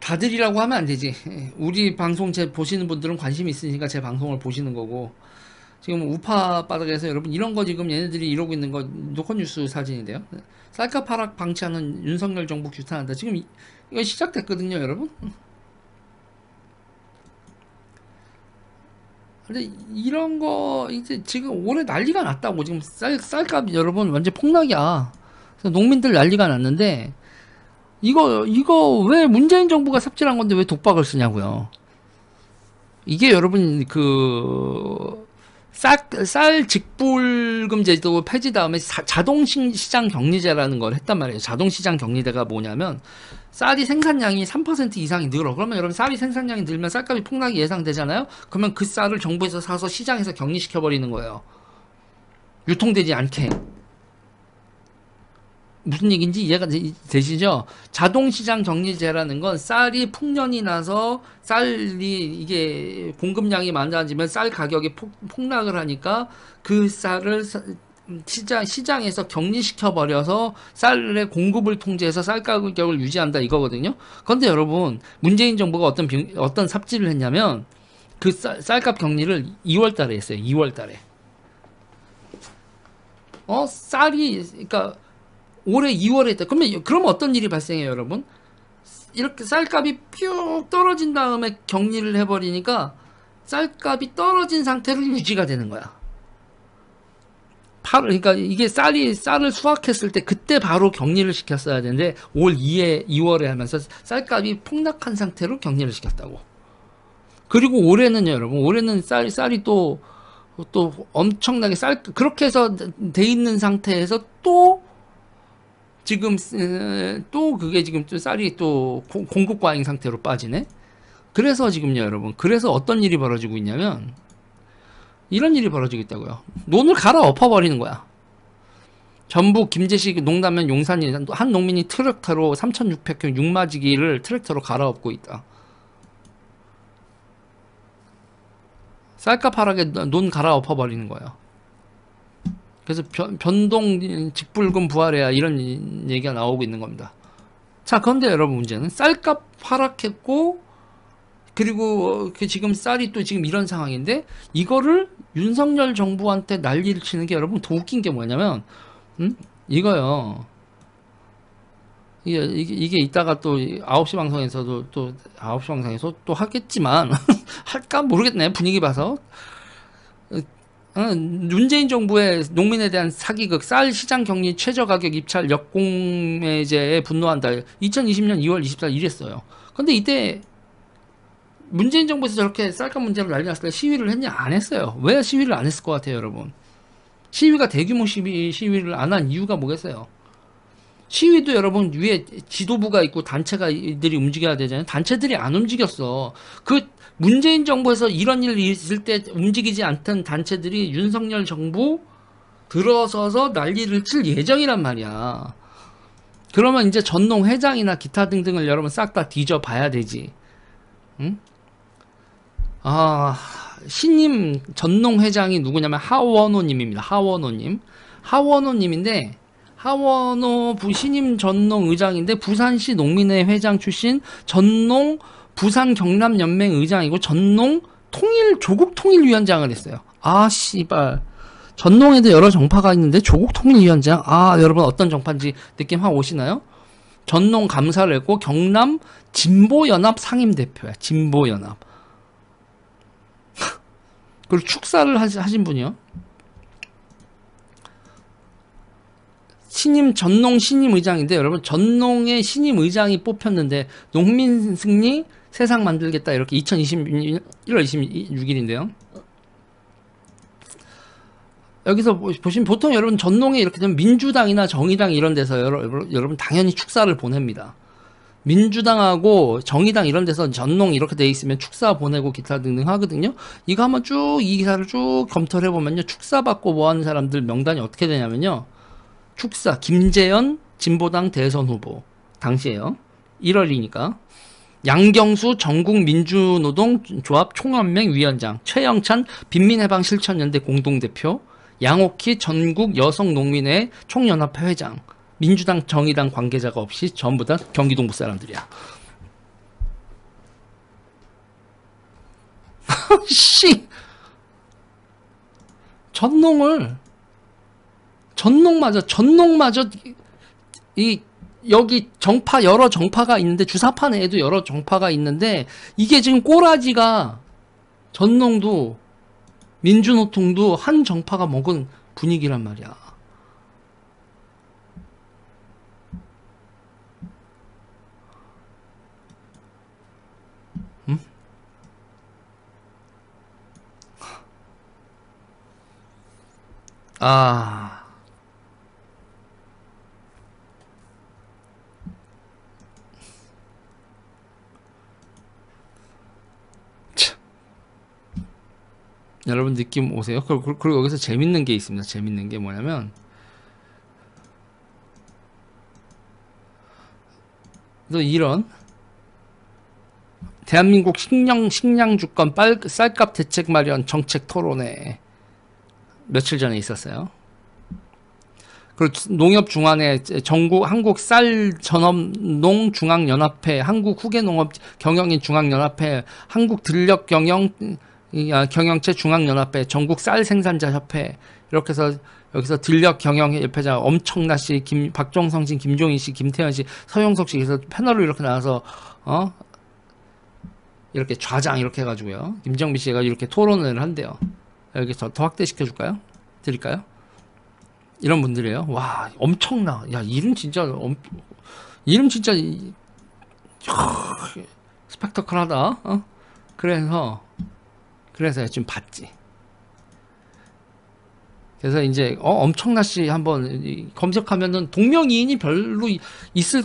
다들이라고 하면 안 되지. 우리 방송 보시는 분들은 관심이 있으니까 제 방송을 보시는 거고, 지금 우파 바닥에서 여러분 이런 거 지금 얘네들이 이러고 있는 거 노컷뉴스 사진인데요. 쌀값 하락 방치하는 윤석열 정부 규탄한다. 지금 이거 시작됐거든요, 여러분. 근데 이런 거 이제 지금 올해 난리가 났다고. 지금 쌀값 여러분 완전 폭락이야. 그래서 농민들 난리가 났는데, 이거 왜 문재인 정부가 삽질한 건데 왜 독박을 쓰냐고요. 이게 여러분 쌀 직불금 제도 폐지 다음에 자동시장 격리제라는 걸 했단 말이에요. 자동시장 격리제가 뭐냐면 쌀이 생산량이 3% 이상이 늘어. 그러면 여러분 쌀이 생산량이 늘면 쌀값이 폭락이 예상되잖아요. 그러면 그 쌀을 정부에서 사서 시장에서 격리시켜 버리는 거예요. 유통되지 않게. 무슨 얘기인지 이해가 되시죠? 자동시장 격리제라는 건 쌀이 풍년이 나서 쌀이 이게 공급량이 많아지면 쌀 가격이 폭락을 하니까 그 쌀을 시장에서 격리시켜 버려서 쌀의 공급을 통제해서 쌀 가격을 유지한다 이거거든요. 그런데 여러분 문재인 정부가 어떤 삽질을 했냐면 그 쌀값 격리를 2월 달에 했어요. 2월 달에. 쌀이 그러니까 올해 2월에 했다. 그러면 어떤 일이 발생해요, 여러분? 이렇게 쌀값이 쭉 떨어진 다음에 격리를 해버리니까 쌀값이 떨어진 상태로 유지가 되는 거야. 그러니까 이게 쌀을 수확했을 때 그때 바로 격리를 시켰어야 되는데 올 2월에 하면서 쌀값이 폭락한 상태로 격리를 시켰다고. 그리고 올해는요, 여러분. 올해는 쌀이 또 엄청나게 그렇게 해서 돼 있는 상태에서 또 지금 또 그게 지금 또 쌀이 또 공급 과잉 상태로 빠지네. 그래서 지금요 여러분, 그래서 어떤 일이 벌어지고 있냐면 이런 일이 벌어지고 있다고요. 논을 갈아엎어 버리는 거야. 전북 김제시 농담면 용산이 한 농민이 트랙터로 3,600km 육마지기를 트랙터로 갈아엎고 있다. 쌀값 하락에 논 갈아엎어 버리는 거예요. 그래서 변동 직불금 부활해야 이런 얘기가 나오고 있는 겁니다. 자, 그런데 여러분 문제는 쌀값 하락했고 그리고 지금 쌀이 또 지금 이런 상황인데 이거를 윤석열 정부한테 난리를 치는 게 여러분 더 웃긴 게 뭐냐면 이거요. 이게 이따가 또 9시 방송에서도 또 9시 방송에서 또 하겠지만 할까 모르겠네. 분위기 봐서. 문재인 정부의 농민에 대한 사기극, 쌀 시장 격리 최저 가격 입찰 역공매제에 분노한다. 2020년 2월 24일 이랬어요. 근데 이때 문재인 정부에서 저렇게 쌀값 문제로 난리 났을 때 시위를 했냐? 안 했어요. 왜 시위를 안 했을 것 같아요, 여러분? 시위가 대규모 시위를 안 한 이유가 뭐겠어요? 시위도 여러분 위에 지도부가 있고 단체가들이 움직여야 되잖아요. 단체들이 안 움직였어. 문재인 정부에서 이런 일이 있을 때 움직이지 않던 단체들이 윤석열 정부 들어서서 난리를 칠 예정이란 말이야. 그러면 이제 전농 회장이나 기타 등등을 여러분 싹 다 뒤져봐야 되지. 응? 신임 전농 회장이 누구냐면 하원호님입니다. 하원호님인데 하원호 신임 전농 의장인데 부산시 농민회 회장 출신, 전농 부산 경남연맹 의장이고 전농 조국 통일위원장을 했어요. 씨발. 전농에도 여러 정파가 있는데 조국 통일위원장. 여러분 어떤 정파인지 느낌 확 오시나요? 전농 감사를 했고 경남 진보연합 상임대표야. 진보연합. 그리고 축사를 하신 분이요. 전농 신임 의장인데 여러분 전농의 신임 의장이 뽑혔는데 농민 승리 세상 만들겠다 이렇게 2021년 1월 26일인데요. 여기서 보시면 보통 여러분 전농에 이렇게 되면 민주당이나 정의당 이런 데서 여러분 당연히 축사를 보냅니다. 민주당하고 정의당 이런 데서 전농 이렇게 돼 있으면 축사 보내고 기타 등등 하거든요. 이거 한번 이 기사를 쭉 검토를 해보면요. 축사 받고 뭐 하는 사람들 명단이 어떻게 되냐면요. 축사 김재현 진보당 대선 후보 당시에요. 1월이니까. 양경수 전국민주노동조합 총연맹 위원장, 최영찬 빈민해방 실천연대 공동대표, 양옥희 전국 여성농민회 총연합회 회장, 민주당 정의당 관계자가 없이 전부 다 경기동부 사람들이야. 씨, 전농마저 이 여기 정파 여러 정파가 있는데 주사파 내에도 여러 정파가 있는데 이게 지금 꼬라지가 전농도 민주노총도 한 정파가 먹은 분위기란 말이야. 응? 아. 여러분 느낌 오세요? 그리고 여기서 재밌는 게 있습니다. 재밌는 게 뭐냐면 또 이런 대한민국 식량 주권 쌀값 대책 마련 정책 토론회 며칠 전에 있었어요. 그리고 농협중앙회 전국 한국 쌀전업농 중앙연합회, 한국 후계농업 경영인 중앙연합회, 한국 들녘 경영체 중앙연합회, 전국 쌀생산자협회 이렇게 해서 여기서 들녘 경영협회장 엄청나 씨, 박종성 씨, 김종인 씨, 김태현 씨, 서영석 씨 그래서 패널로 이렇게 나와서 이렇게 좌장 이렇게 해가지고요. 김정미 씨가 이렇게 토론을 한대요. 여기서 더 확대시켜 줄까요? 드릴까요? 이런 분들이에요. 와, 엄청나. 야, 이름 진짜 스펙터클하다. 그래서 지금 봤지. 그래서 이제 엄청나씨 한번 검색하면은 동명이인이 별로 있을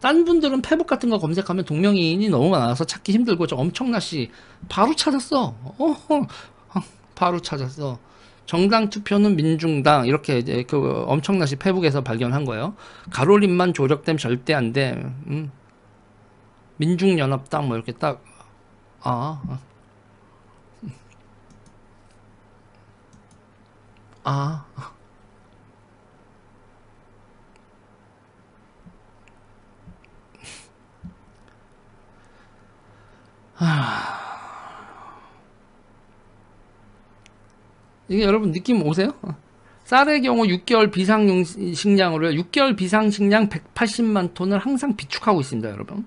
딴 분들은 페북 같은 거 검색하면 동명이인이 너무 많아서 찾기 힘들고 저 엄청나씨 바로 찾았어. 바로 찾았어. 정당 투표는 민중당 이렇게 이제 그 엄청나씨 페북에서 발견한 거예요. 가로림만 조력되면 절대 안 돼. 민중연합당 뭐 이렇게 딱 이게 여러분 느낌 오세요? 쌀의 경우 6개월 비상식량으로요. 6개월 비상식량 180만 톤을 항상 비축하고 있습니다, 여러분.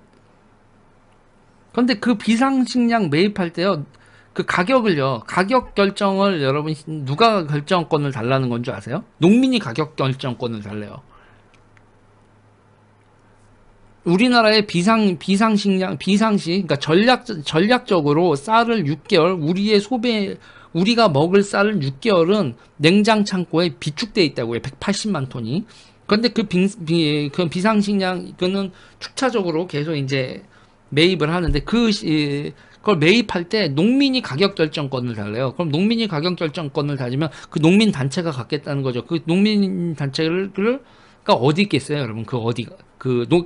근데 그 비상식량 매입할 때요. 그 가격을요. 가격 결정을 여러분 누가 결정권을 달라는 건 줄 아세요? 농민이 가격 결정권을 달래요. 우리나라의 비상식량 그러니까 전략적으로 쌀을 6개월 우리가 먹을 쌀을 6개월은 냉장 창고에 비축돼 있다고요. 180만 톤이. 그런데 그 비상식량 그는 축차적으로 계속 이제 매입을 하는데 그걸 매입할 때 농민이 가격 결정권을 달래요. 그럼 농민이 가격 결정권을 가지면 그 농민 단체가 갖겠다는 거죠. 그 농민 단체가 어디 있겠어요, 여러분?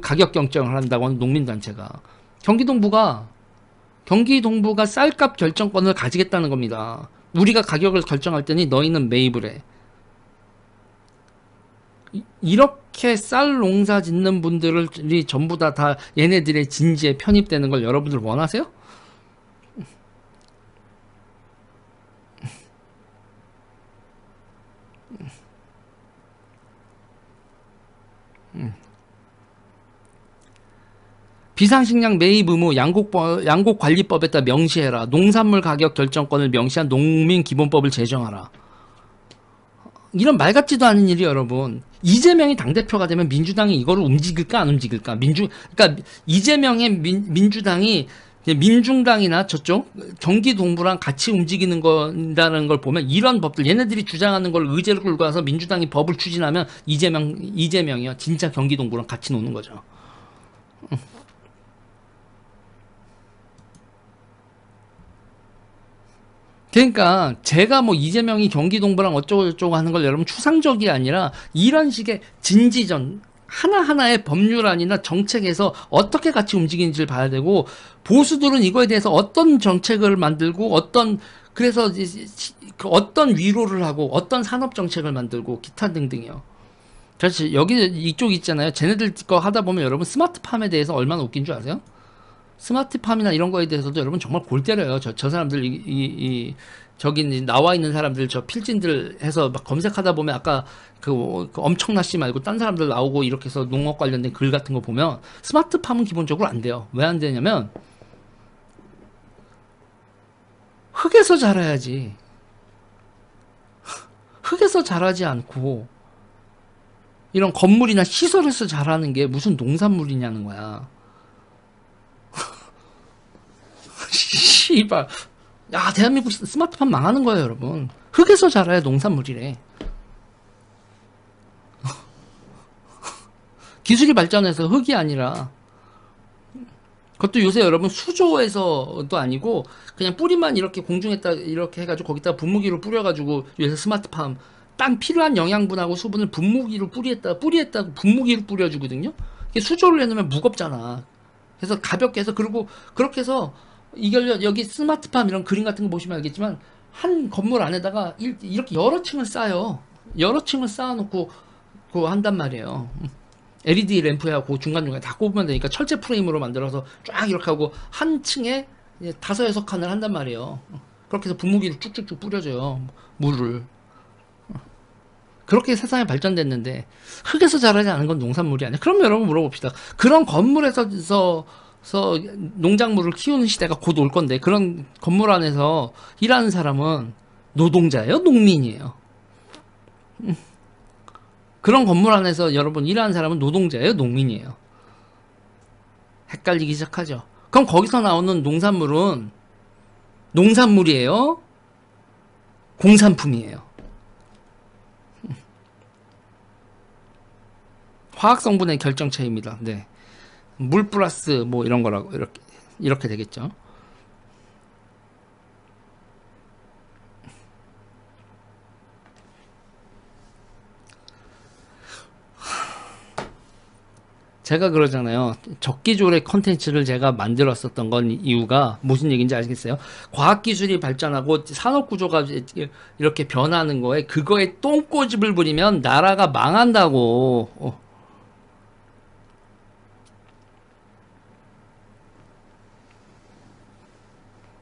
가격 결정을 한다고 하는 농민 단체가 경기동부가 쌀값 결정권을 가지겠다는 겁니다. 우리가 가격을 결정할 때니 너희는 매입을 해. 이렇게 쌀 농사 짓는 분들이 전부 다 얘네들의 진지에 편입되는 걸 여러분들 원하세요? 비상식량 매입 의무 양곡관리법에다 명시해라. 농산물 가격 결정권을 명시한 농민기본법을 제정하라. 이런 말 같지도 않은 일이 여러분. 이재명이 당대표가 되면 민주당이 이거를 움직일까 안 움직일까? 그러니까 이재명의 민주당이 민중당이나 저쪽 경기 동부랑 같이 움직이는 건다는 걸 보면 이런 법들 얘네들이 주장하는 걸 의제로 끌고 와서 민주당이 법을 추진하면 이재명이요 진짜 경기 동부랑 같이 노는 거죠. 그러니까 제가 뭐 이재명이 경기 동부랑 어쩌고저쩌고 하는 걸 여러분 추상적이 아니라 이런 식의 진지전 하나하나의 법률안이나 정책에서 어떻게 같이 움직이는지를 봐야 되고 보수들은 이거에 대해서 어떤 정책을 만들고 그래서 어떤 위로를 하고 어떤 산업 정책을 만들고 기타 등등이요. 그렇지. 여기 이쪽 있잖아요. 쟤네들 거 하다 보면 여러분 스마트팜에 대해서 얼마나 웃긴 줄 아세요? 스마트팜이나 이런 거에 대해서도 여러분 정말 골 때려요. 저 사람들 저기 이제 나와 있는 사람들 저 필진들 해서 막 검색하다 보면 아까 그 엄청나 씨 말고 딴 사람들 나오고 이렇게 해서 농업 관련된 글 같은 거 보면 스마트팜은 기본적으로 안 돼요. 왜 안 되냐면 흙에서 자라야지. 흙에서 자라지 않고 이런 건물이나 시설에서 자라는 게 무슨 농산물이냐는 거야. 씨발. 야, 대한민국 스마트팜 망하는 거예요, 여러분. 흙에서 자라야 농산물이래. 기술이 발전해서 흙이 아니라 그것도 요새 여러분 수조에서도 아니고 그냥 뿌리만 이렇게 공중에다 이렇게 해가지고 거기다 분무기로 뿌려가지고 요새 스마트팜 땅 필요한 영양분하고 수분을 분무기로 뿌리에다 분무기로 뿌려주거든요. 이게 수조를 해놓으면 무겁잖아. 그래서 가볍게 해서 그리고 그렇게 해서 이걸 여기 스마트팜 이런 그림 같은 거 보시면 알겠지만 한 건물 안에다가 이렇게 여러 층을 쌓아요. 여러 층을 쌓아놓고 그거 한단 말이에요. LED 램프하고 중간중간에 다 꼽으면 되니까 철제 프레임으로 만들어서 쫙 이렇게 하고 한 층에 5-6칸을 한단 말이에요. 그렇게 해서 분무기를 쭉쭉쭉 뿌려줘요. 물을. 그렇게 세상이 발전됐는데 흙에서 자라지 않은 건 농산물이 아니야. 그럼 여러분 물어봅시다. 그런 건물에서 농작물을 키우는 시대가 곧 올 건데 그런 건물 안에서 일하는 사람은 노동자예요? 농민이에요? 그런 건물 안에서 여러분 일하는 사람은 노동자예요? 농민이에요? 헷갈리기 시작하죠. 그럼 거기서 나오는 농산물은 농산물이에요? 공산품이에요? 화학 성분의 결정체입니다. 네. 물 플러스 뭐 이런 거라고 이렇게 되겠죠. 제가 그러잖아요. 적기조례 컨텐츠를 제가 만들었었던 건 이유가 무슨 얘기인지 아시겠어요? 과학기술이 발전하고 산업구조가 이렇게 변하는 거에 그거에 똥꼬집을 부리면 나라가 망한다고.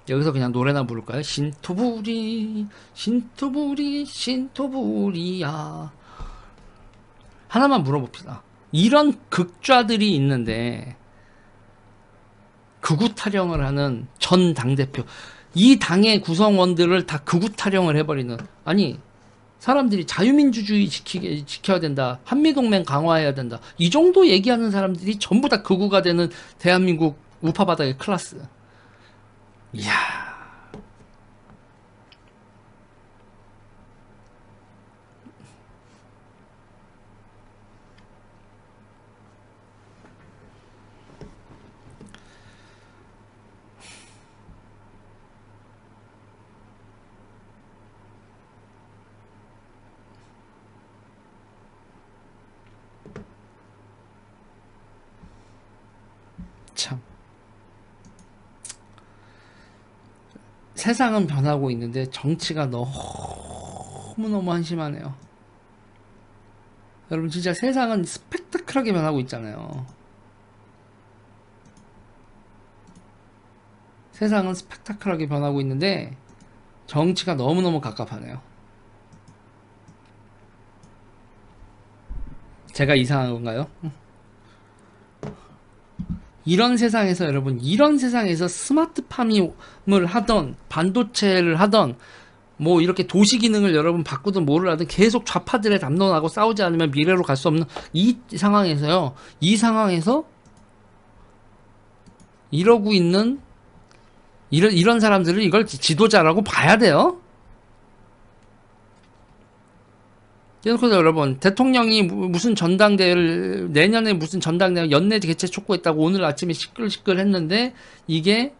여기서 그냥 노래나 부를까요? 신토부리 신토부리 신토부리야. 하나만 물어봅시다. 이런 극좌들이 있는데 극우 타령을 하는 전 당대표, 이 당의 구성원들을 다 극우 타령을 해버리는, 아니 사람들이 자유민주주의 지켜야 된다, 한미동맹 강화해야 된다, 이 정도 얘기하는 사람들이 전부 다 극우가 되는 대한민국 우파바닥의 클래스. 이야. 참. 세상은 변하고 있는데 정치가 너무너무 한심하네요. 여러분 진짜 세상은 스펙타클하게 변하고 있잖아요. 세상은 스펙타클하게 변하고 있는데 정치가 너무너무 갑갑하네요. 제가 이상한 건가요? 이런 세상에서 여러분, 이런 세상에서 스마트팜을 하던 반도체를 하던 뭐 이렇게 도시 기능을 여러분 바꾸든 뭐를 하든 계속 좌파들의 담론하고 싸우지 않으면 미래로 갈 수 없는 이 상황에서요. 이 상황에서 이러고 있는 이런 사람들을 이걸 지도자라고 봐야 돼요. 그래서 여러분, 대통령이 무슨 전당대회를 내년에 무슨 전당대회 연내 개최 촉구했다고 오늘 아침에 시끌시끌 했는데 이게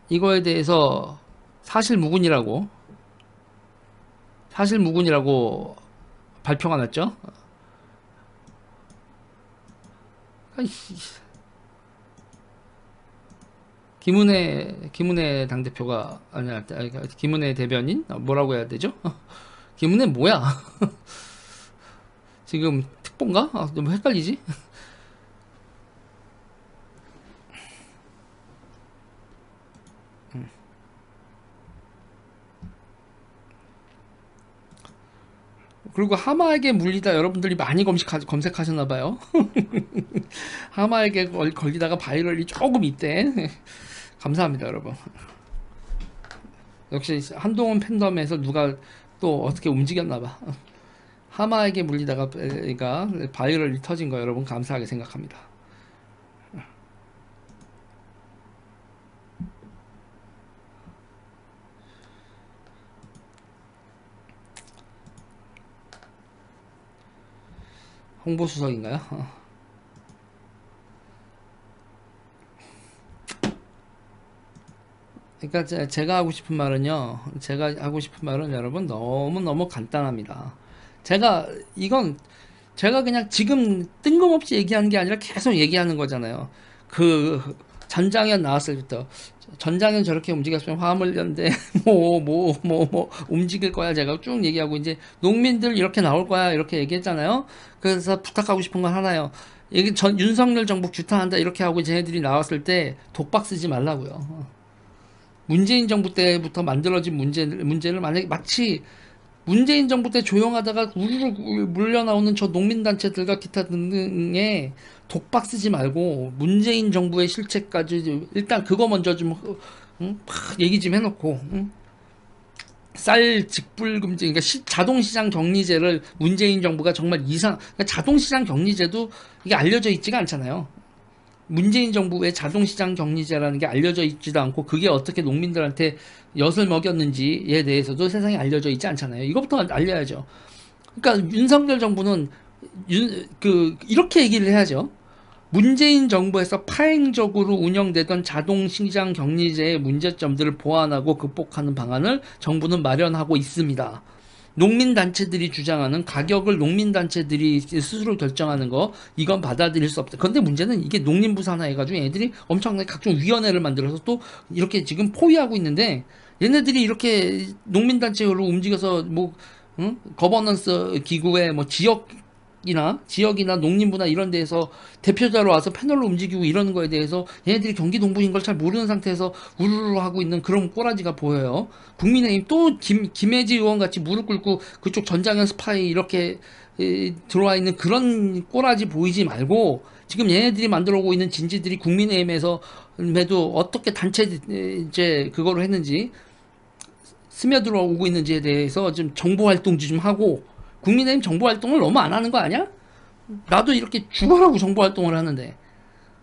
이거에 대해서 사실무근이라고 발표가 났죠. 김은혜 당대표가 아니야, 김은혜 대변인 뭐라고 해야 되죠? 김은혜 뭐야? 지금 특보인가? 너무 헷갈리지? 그리고 하마에게 물리다 여러분들이 많이 검색하셨나봐요. 하마에게 걸리다가 바이럴이 조금 있대. 감사합니다, 여러분. 역시 한동훈 팬덤에서 누가 또 어떻게 움직였나봐. 하마에게 물리다가 바이럴이 터진 거 여러분 감사하게 생각합니다. 홍보수석인가요? 그러니까 제가 하고 싶은 말은요. 제가 하고 싶은 말은 여러분 너무너무 간단합니다. 이건 제가 그냥 지금 뜬금없이 얘기하는 게 아니라 계속 얘기하는 거잖아요. 그 전장현 나왔을 때부터 전장현 저렇게 움직였으면 화물연대 뭐 움직일 거야 제가 쭉 얘기하고 이제 농민들 이렇게 나올 거야 이렇게 얘기했잖아요. 그래서 부탁하고 싶은 건 하나요. 윤석열 정부 규탄한다 이렇게 하고 쟤네들이 나왔을 때 독박 쓰지 말라고요. 문재인 정부 때부터 만들어진 문제를 만약에 마치 문재인 정부 때 조용하다가 우르르 물려 나오는 저 농민단체들과 기타 등등에 독박 쓰지 말고 문재인 정부의 실책까지 일단 그거 먼저 좀 얘기 좀 해놓고 쌀 직불 금지 그러니까 자동시장 격리제를 문재인 정부가 정말 그러니까 자동시장 격리제도 이게 알려져 있지가 않잖아요. 문재인 정부의 자동시장 격리제라는 게 알려져 있지도 않고 그게 어떻게 농민들한테 엿을 먹였는지에 대해서도 세상에 알려져 있지 않잖아요. 이것부터 알려야죠. 그러니까 윤석열 정부는 이렇게 얘기를 해야죠. 문재인 정부에서 파행적으로 운영되던 자동시장 격리제의 문제점들을 보완하고 극복하는 방안을 정부는 마련하고 있습니다. 농민단체들이 주장하는 가격을 농민단체들이 스스로 결정하는 거 이건 받아들일 수 없다. 그런데 문제는 이게 농림부 산하 해가지고 애들이 엄청나게 각종 위원회를 만들어서 또 이렇게 지금 포위하고 있는데 얘네들이 이렇게 농민단체로 움직여서 거버넌스 기구의 지역이나 농림부나 이런 데에서 대표자로 와서 패널로 움직이고 이러는 거에 대해서 얘네들이 경기동부인 걸 잘 모르는 상태에서 우르르 하고 있는 그런 꼬라지가 보여요. 국민의힘 또 김혜지 의원 같이 무릎 꿇고 그쪽 전장현 스파이 이렇게 들어와 있는 그런 꼬라지 보이지 말고 지금 얘네들이 만들어 오고 있는 진지들이 국민의힘에서 해도 어떻게 단체 이제 그거를 했는지 스며들어 오고 있는지에 대해서 좀 정보 활동 좀 하고 국민의힘 정보 활동을 너무 안 하는 거 아니야? 나도 이렇게 죽어라고 정보 활동을 하는데,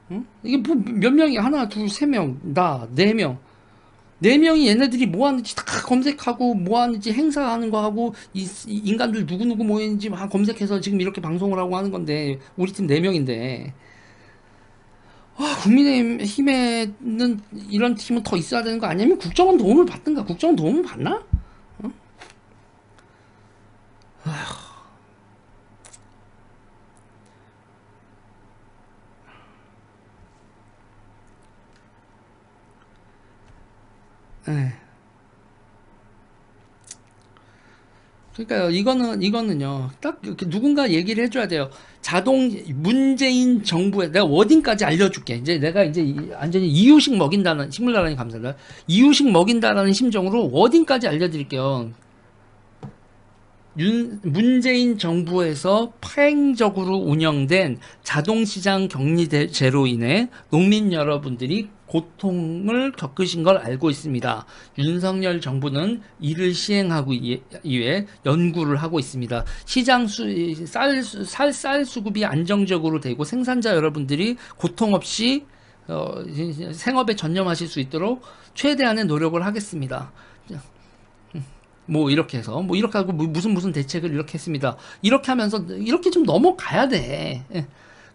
응? 이게 뭐 몇 명이 하나, 둘, 세 명, 나, 네 명, 네 명이 얘네들이 뭐 하는지 다 검색하고 뭐 하는지 행사하는 거 하고 인간들 누구 모였는지 막 검색해서 지금 이렇게 방송을 하고 하는 건데 우리 팀 네 명인데. 국민의힘에는 이런 팀은 더 있어야 되는 거 아니면 국정원 도움을 받든가. 국정원 도움을 받나? 어? 에이. 그러니까요, 이거는요, 딱 이렇게 누군가 얘기를 해줘야 돼요. 문재인 정부에, 내가 워딩까지 알려줄게. 이제 내가 완전히 이유식 먹인다는, 식물나라니 감사합니다. 이유식 먹인다라는 심정으로 워딩까지 알려드릴게요. 문재인 정부에서 파행적으로 운영된 자동시장 격리제로 인해 농민 여러분들이 고통을 겪으신 걸 알고 있습니다. 윤석열 정부는 이를 시행하고 이외 연구를 하고 있습니다. 쌀 수급이 안정적으로 되고 생산자 여러분들이 고통 없이 생업에 전념하실 수 있도록 최대한의 노력을 하겠습니다. 이렇게 해서 이렇게 하고 무슨 대책을 이렇게 했습니다. 이렇게 하면서 이렇게 좀 넘어가야 돼.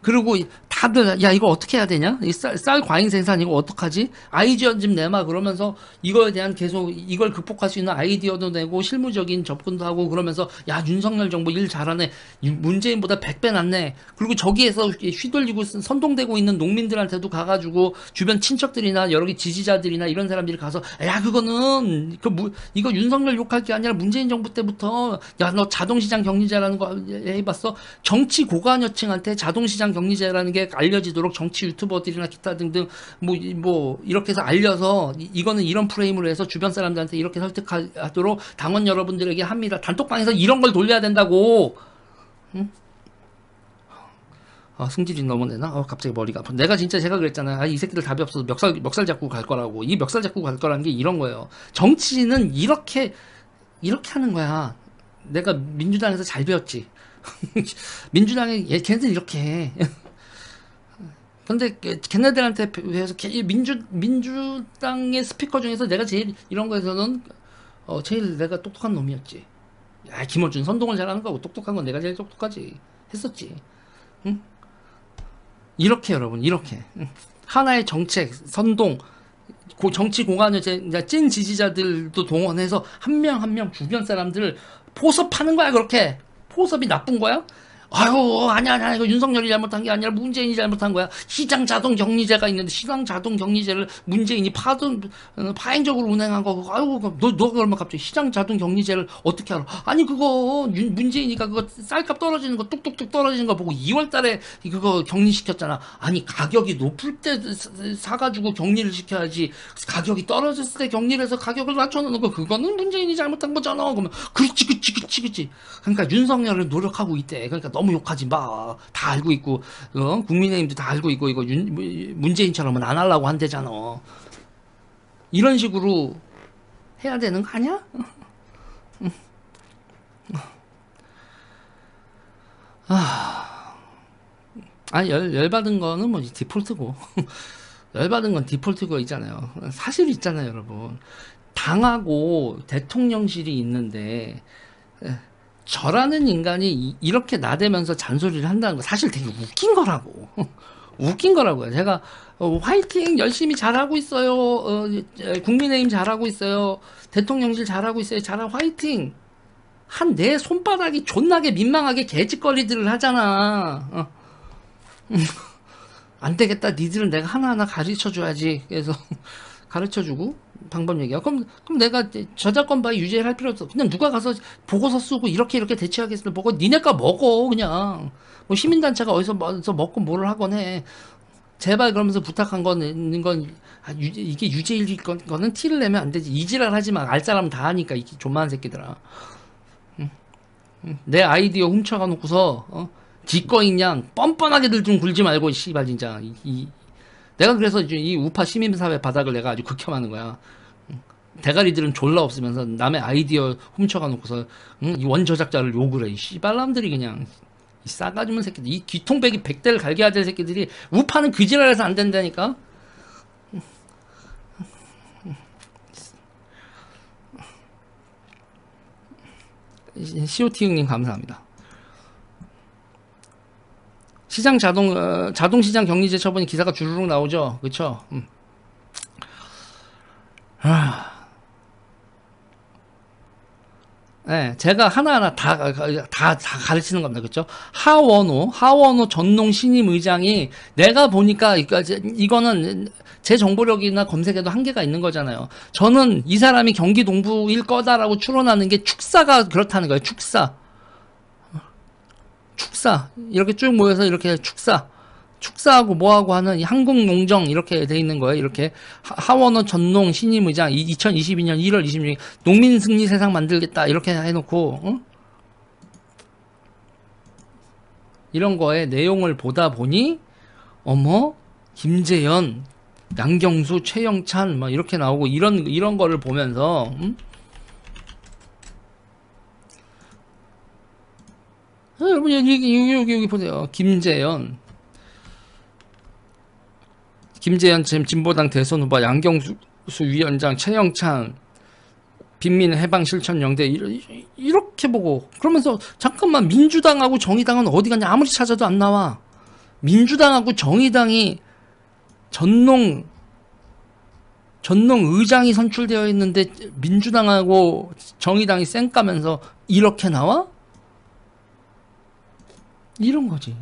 그리고 다들 야 이거 어떻게 해야 되냐? 이 쌀 과잉 생산 이거 어떡하지? 아이디어 좀 내마 그러면서 이거에 대한 계속 이걸 극복할 수 있는 아이디어도 내고 실무적인 접근도 하고 그러면서 야 윤석열 정부 일 잘하네. 문재인보다 100배 낫네. 그리고 저기에서 휘둘리고 선동되고 있는 농민들한테도 가가지고 주변 친척들이나 여러 개 지지자들이나 이런 사람들이 가서 야 그거는 이거 윤석열 욕할 게 아니라 문재인 정부 때부터 야 너 자동시장 격리자라는 거 해봤어? 정치 고관여층한테 자동시장 시장 격리제라는 게 알려지도록 정치 유튜버들이나 기타 등등 뭐 이렇게 해서 알려서 이거는 이런 프레임으로 해서 주변 사람들한테 이렇게 설득하도록 당원 여러분들에게 합니다. 단톡방에서 이런 걸 돌려야 된다고. 응? 승질이 너무 내나? 갑자기 머리가 아파. 내가 진짜 제가 그랬잖아요. 이 새끼들 답이 없어서 멱살 잡고 갈 거라고. 이 멱살 잡고 갈 거라는 게 이런 거예요. 정치는 이렇게 하는 거야. 내가 민주당에서 잘 배웠지. 민주당에 걔네들 이렇게 해. 근데 걔네들한테 비해서 민주당의 스피커 중에서 내가 제일 이런 거에서는 제일 내가 똑똑한 놈이었지. 야, 김어준 선동을 잘하는 거고 똑똑한 건 내가 제일 똑똑하지. 했었지. 응? 이렇게 여러분 이렇게 하나의 정책 선동 정치 공간을 찐 지지자들도 동원해서 한 명 한 명 주변 사람들을 포섭하는 거야. 그렇게 포섭이 나쁜 거야? 아유 아니야 이거 윤석열이 잘못한 게 아니라 문재인이 잘못한 거야. 시장 자동 격리제가 있는데 시장 자동 격리제를 문재인이 파행적으로 운행한 거. 아유 너 그러면 갑자기 시장 자동 격리제를 어떻게 알아? 아니 그거 문재인이가 그거 쌀값 떨어지는 거 뚝뚝뚝 떨어지는 거 보고 2월달에 그거 격리시켰잖아. 아니 가격이 높을 때 사가지고 격리를 시켜야지. 가격이 떨어졌을 때 격리를 해서 가격을 낮춰놓는 거 그거는 문재인이 잘못한 거잖아. 그러면 그렇지. 그러니까 윤석열을 노력하고 있대. 그러니까 너무 욕하지 마. 다 알고 있고, 국민의힘도 다 알고 있고, 이거 문재인처럼은 안 하려고 한대잖아. 이런 식으로 해야 되는 거 아니야? 열받은 거는 뭐 디폴트고. 열받은 건 디폴트고 있잖아요. 사실 있잖아요, 여러분. 당하고 대통령실이 있는데, 저라는 인간이 이렇게 나대면서 잔소리를 한다는 거 사실 되게 웃긴 거라고. 웃긴 거라고요. 제가 화이팅 열심히 잘하고 있어요. 국민의힘 잘하고 있어요. 대통령실 잘하고 있어요. 화이팅. 한 내 손바닥이 존나게 민망하게 개짓거리들을 하잖아. 안 되겠다. 니들은 내가 하나하나 가르쳐줘야지. 그래서 가르쳐주고 방법 얘기야. 그럼 내가 저작권 바위 유지를 할 필요 없어. 그냥 누가 가서 보고서 쓰고 이렇게 대처하겠어. 먹어. 니네가 먹어 그냥. 뭐 시민단체가 어디서 먹고 뭐를 하건 해. 제발 그러면서 부탁한 거는 이게 유죄일 거는 티를 내면 안 되지. 이지랄 하지 마. 알 사람은 다 하니까 이 존만한 새끼들아. 내 아이디어 훔쳐가 놓고서 지꺼인 양 뻔뻔하게들 좀 굴지 말고 씨발 진짜 내가 그래서 이 우파 시민사회 바닥을 내가 아주 극혐하는 거야. 대가리들은 졸라 없으면서 남의 아이디어 훔쳐가 놓고서 이 원저작자를 욕을 해. 이 씨발람들이 그냥 이 싸가지면 새끼들. 이 뒤통배기 100대를 갈게 하될 새끼들이 우파는 그지랄해서 안 된다니까. COT 형님 감사합니다. 시장 자동시장 격리제 처분이 기사가 주르륵 나오죠. 그쵸? 네, 제가 하나하나 다 가르치는 겁니다. 그쵸? 하원호 전농 신임 의장이 내가 보니까 이거는 제 정보력이나 검색에도 한계가 있는 거잖아요. 저는 이 사람이 경기 동부일 거다라고 추론하는 게 축사가 그렇다는 거예요. 축사 이렇게 쭉 모여서 이렇게 축사하고 뭐하고 하는 이 한국농정 이렇게 돼 있는 거예요. 이렇게 하원호 전농 신임의장 2022년 1월 26일 농민승리 세상 만들겠다 이렇게 해놓고 이런 거에 내용을 보다 보니 어머 김재현 양경수 최영찬 막 이렇게 나오고 이런 거를 보면서 여러분 여기 보세요. 김재현 지금 진보당 대선 후보 양경수 위원장 최영찬 빈민해방실천연대 이렇게 보고 그러면서 잠깐만 민주당하고 정의당은 어디 갔냐 아무리 찾아도 안 나와. 민주당하고 정의당이 전농 의장이 선출되어 있는데 민주당하고 정의당이 쌩까면서 이렇게 나와? 이런 거지.